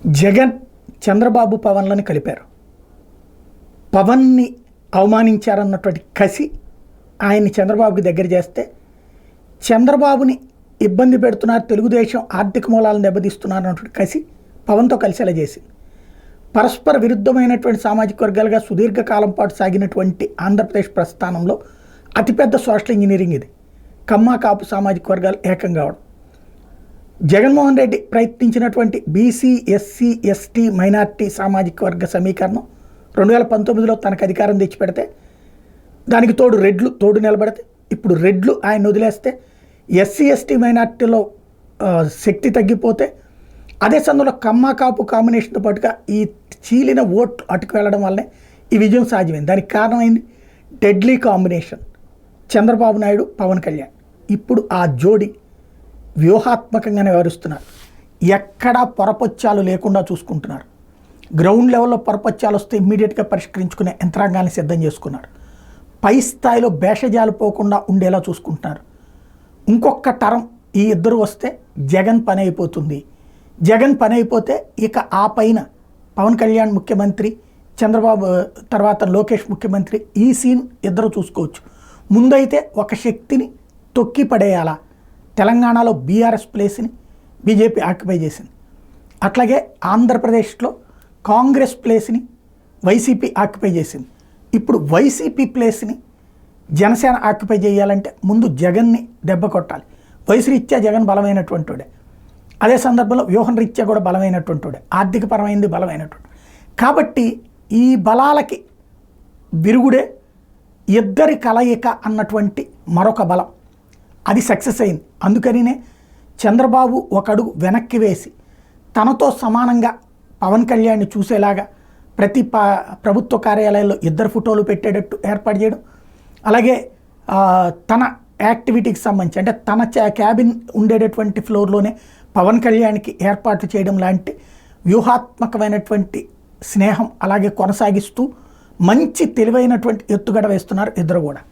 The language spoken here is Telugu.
జగన్ చంద్రబాబు పవన్లను కలిపారు. పవన్ని అవమానించారన్నటువంటి కసి ఆయన్ని చంద్రబాబుకి దగ్గర చేస్తే, చంద్రబాబుని ఇబ్బంది పెడుతున్నారు, తెలుగుదేశం ఆర్థిక మూలాలను దెబ్బతీస్తున్నారు అన్నటువంటి కసి పవన్తో కలిసేలా చేసింది. పరస్పర విరుద్ధమైనటువంటి సామాజిక వర్గాలుగా సుదీర్ఘకాలం పాటు సాగినటువంటి ఆంధ్రప్రదేశ్ ప్రస్థానంలో అతిపెద్ద సోషల్ ఇంజనీరింగ్ ఇది. కమ్మ కాపు సామాజిక వర్గాలు ఏకం కావడం. జగన్మోహన్ రెడ్డి ప్రయత్నించినటువంటి బీసీ ఎస్సీ ఎస్టీ మైనార్టీ సామాజిక వర్గ సమీకరణం 2019లో తనకు అధికారం తెచ్చిపెడితే, దానికి తోడు రెడ్లు తోడు నిలబడితే, ఇప్పుడు రెడ్లు ఆయన వదిలేస్తే ఎస్సీ ఎస్టీ మైనార్టీలో శక్తి తగ్గిపోతే, అదే సందర్భంలో కమ్మ కాపు కాంబినేషన్తో పాటుగా ఈ చీలిన ఓట్లు అటుకు వెళ్ళడం వల్లనే ఈ విజయం సాధ్యమైంది. దానికి కారణమైంది డెడ్లీ కాంబినేషన్ చంద్రబాబు నాయుడు పవన్ కళ్యాణ్. ఇప్పుడు ఆ జోడి వ్యూహాత్మకంగానే వ్యవహరిస్తున్నారు. ఎక్కడా పొరపచ్చాలు లేకుండా చూసుకుంటున్నారు. గ్రౌండ్ లెవెల్లో పొరపచ్చాలు వస్తే ఇమ్మీడియట్గా పరిష్కరించుకునే యంత్రాంగాన్ని సిద్ధం చేసుకున్నారు. పై స్థాయిలో భేషజాలు పోకుండా ఉండేలా చూసుకుంటున్నారు. ఇంకొక తరం ఈ ఇద్దరు వస్తే జగన్ పని అయిపోతుంది. జగన్ పని అయిపోతే ఇక ఆ పైన పవన్ కళ్యాణ్ ముఖ్యమంత్రి, చంద్రబాబు తర్వాత లోకేష్ ముఖ్యమంత్రి, ఈ సీన్ ఇద్దరు చూసుకోవచ్చు. ముందైతే ఒక శక్తిని తొక్కి పడేయాలా. తెలంగాణలో బీఆర్ఎస్ ప్లేస్ని బీజేపీ ఆక్యుపై చేసింది. అట్లాగే ఆంధ్రప్రదేశ్లో కాంగ్రెస్ ప్లేస్ని వైసీపీ ఆక్యుపై చేసింది. ఇప్పుడు వైసీపీ ప్లేస్ని జనసేన ఆక్యుపై చేయాలంటే ముందు జగన్ని దెబ్బ కొట్టాలి. వయసు రీత్యా జగన్ బలమైనటువంటి వాడే, అదే సందర్భంలో వ్యూహం రీత్యా కూడా బలమైనటువంటి వాడే, ఆర్థిక పరమైంది బలమైనటువంటి. కాబట్టి ఈ బలాలకి విరుగుడే ఇద్దరి కలయిక అన్నటువంటి మరొక బలం. అది సక్సెస్ అయింది. అందుకనినే చంద్రబాబు ఒక అడుగు వెనక్కి వేసి తనతో సమానంగా పవన్ కళ్యాణ్ని చూసేలాగా ప్రతి ప్రభుత్వ కార్యాలయాల్లో ఇద్దరు ఫోటోలు పెట్టేటట్టు ఏర్పాటు చేయడం, అలాగే తన యాక్టివిటీకి సంబంధించి అంటే తన క్యాబిన్ ఉండేటటువంటి ఫ్లోర్లోనే పవన్ కళ్యాణ్కి ఏర్పాటు చేయడం లాంటి వ్యూహాత్మకమైనటువంటి స్నేహం అలాగే కొనసాగిస్తూ మంచి తెలివైనటువంటి ఎత్తుగడ వేస్తున్నారు ఇద్దరు కూడా.